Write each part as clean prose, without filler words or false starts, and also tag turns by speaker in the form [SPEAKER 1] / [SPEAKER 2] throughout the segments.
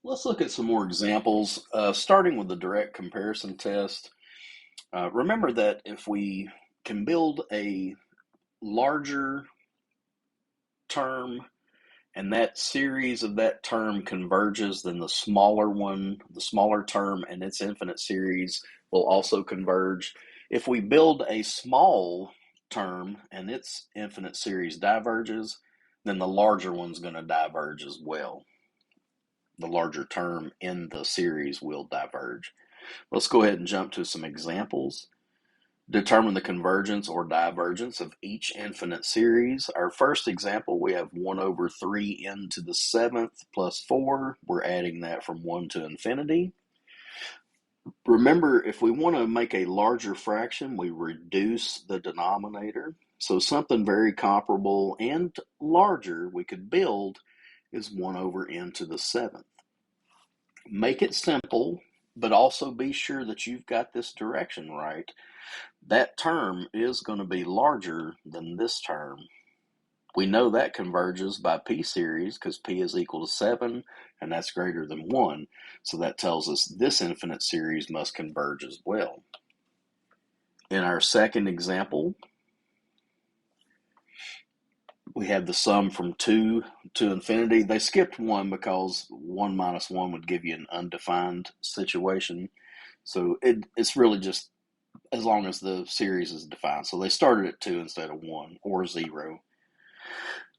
[SPEAKER 1] Let's look at some more examples, starting with the direct comparison test. Remember that if we can build a larger term and that series of that term converges, then the smaller one, the smaller term and its infinite series will also converge. If we build a small term and its infinite series diverges, then the larger one's going to diverge as well. The larger term in the series will diverge. Let's go ahead and jump to some examples. Determine the convergence or divergence of each infinite series. Our first example, we have 1 over 3n to the 7th plus 4. We're adding that from 1 to infinity. Remember, if we want to make a larger fraction, we reduce the denominator. So something very comparable and larger we could build is 1 over n to the 7th. Make it simple, but also be sure that you've got this direction right. That term is going to be larger than this term. We know that converges by p series because p is equal to 7 and that's greater than 1. So that tells us this infinite series must converge as well. In our second example, we have the sum from 2 to infinity. They skipped 1 because 1 minus 1 would give you an undefined situation. So it's really just as long as the series is defined. So they started at 2 instead of 1 or 0.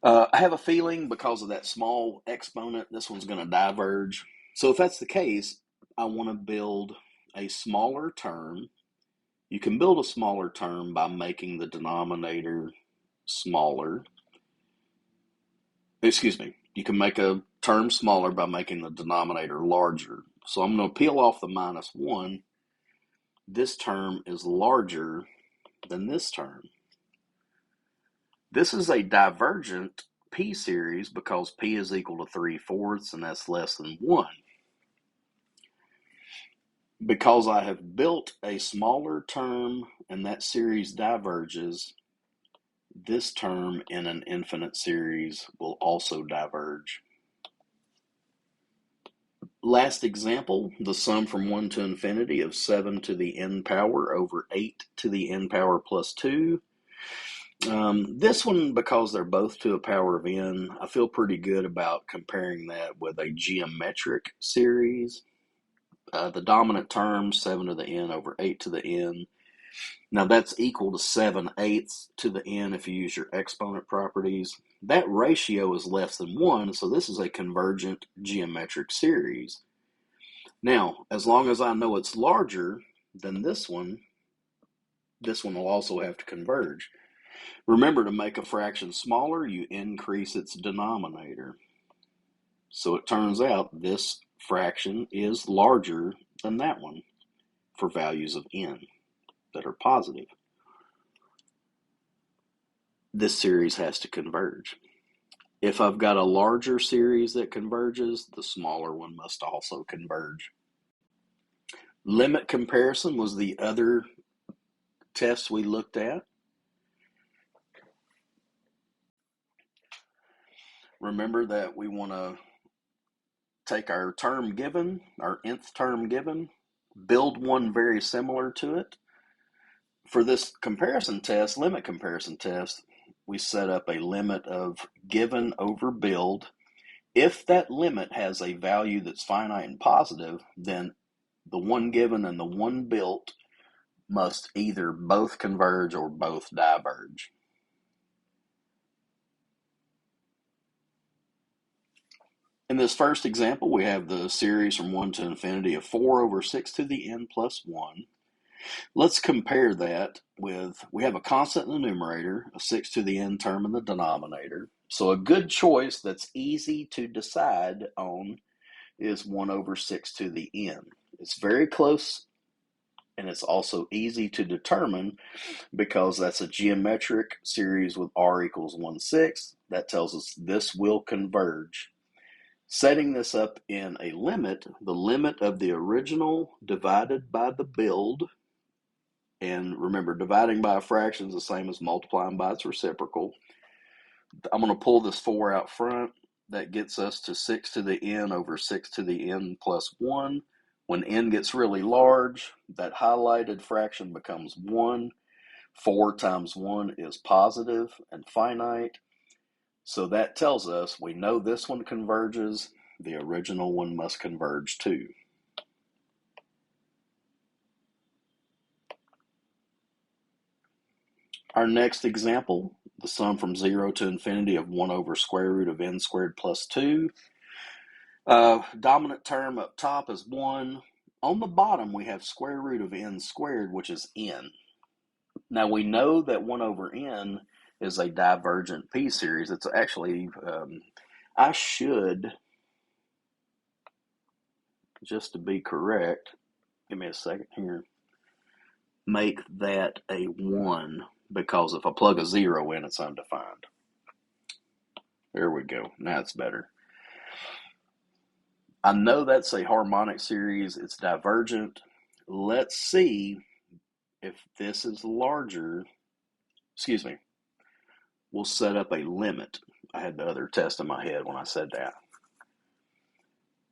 [SPEAKER 1] I have a feeling because of that small exponent, this one's going to diverge. So if that's the case, I want to build a smaller term. You can build a smaller term by making the denominator smaller. Excuse me. You can make a term smaller by making the denominator larger. So I'm going to peel off the minus 1. This term is larger than this term. This is a divergent p series because p is equal to 3/4 and that's less than 1. Because I have built a smaller term and that series diverges, this term in an infinite series will also diverge. Last example, the sum from 1 to infinity of 7 to the n power over 8 to the n power plus 2. This one, because they're both to a power of n, I feel pretty good about comparing that with a geometric series. The dominant term, 7 to the n over 8 to the n. Now that's equal to 7/8 to the n if you use your exponent properties. That ratio is less than 1, so this is a convergent geometric series. Now, as long as I know it's larger than this one will also have to converge. Remember, to make a fraction smaller, you increase its denominator. So it turns out this fraction is larger than that one for values of n that are positive. This series has to converge. If I've got a larger series that converges, the smaller one must also converge. Limit comparison was the other test we looked at. Remember that we want to take our term given, our nth term given, build one very similar to it. For this comparison test, limit comparison test, we set up a limit of given over build. If that limit has a value that's finite and positive, then the one given and the one built must either both converge or both diverge. In this first example, we have the series from 1 to infinity of 4 over 6 to the n plus 1. Let's compare that with, we have a constant in the numerator, a 6 to the n term in the denominator. So a good choice that's easy to decide on is 1 over 6 to the n. It's very close and it's also easy to determine because that's a geometric series with r equals 1/6. That tells us this will converge. Setting this up in a limit, the limit of the original divided by the build, and remember, dividing by a fraction is the same as multiplying by its reciprocal. I'm going to pull this 4 out front. that gets us to 6 to the n over 6 to the n plus 1. When n gets really large, that highlighted fraction becomes 1. 4 times 1 is positive and finite. So that tells us we know this one converges. The original one must converge too. Our next example, the sum from 0 to infinity of 1 over square root of n squared plus 2. Dominant term up top is 1. On the bottom, we have square root of n squared, which is n. Now, we know that 1 over n is a divergent p-series. It's actually, I should, just to be correct, give me a second here, make that a 1, because if I plug a 0 in, it's undefined. There we go. Now it's better. I know that's a harmonic series. It's divergent. Let's see if this is larger. Excuse me. We'll set up a limit. I had the other test in my head when I said that.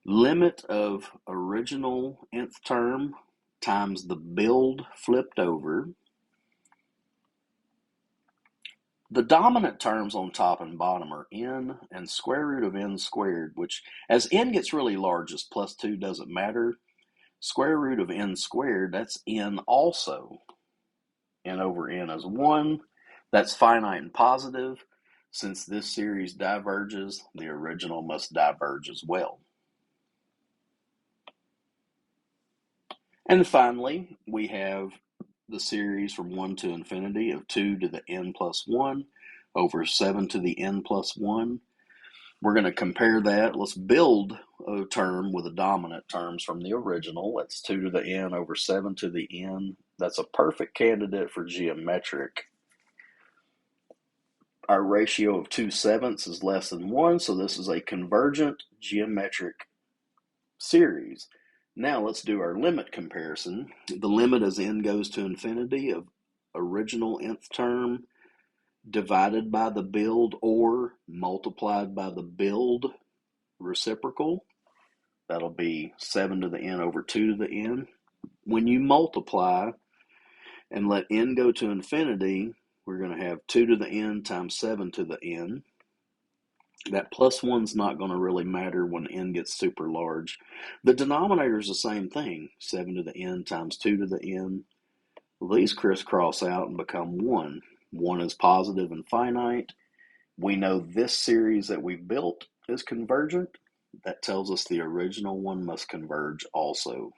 [SPEAKER 1] Limit of original nth term times the build flipped over. The dominant terms on top and bottom are n and square root of n squared, which as n gets really large, as plus 2 doesn't matter. Square root of n squared, that's n also. N over n is 1. That's finite and positive. Since this series diverges, the original must diverge as well. And finally, we have the series from 1 to infinity of 2 to the n plus 1 over 7 to the n plus 1. We're going to compare that. Let's build a term with the dominant terms from the original. That's 2 to the n over 7 to the n. That's a perfect candidate for geometric. Our ratio of 2/7 is less than 1, so this is a convergent geometric series. Now let's do our limit comparison. The limit as n goes to infinity of original nth term divided by the build or multiplied by the build reciprocal. That'll be 7 to the n over 2 to the n. When you multiply and let n go to infinity, we're going to have 2 to the n times 7 to the n. That plus 1's not going to really matter when n gets super large. The denominator is the same thing, 7 to the n times 2 to the n. Well, these crisscross out and become 1. 1 is positive and finite. We know this series that we built is convergent. That tells us the original one must converge also.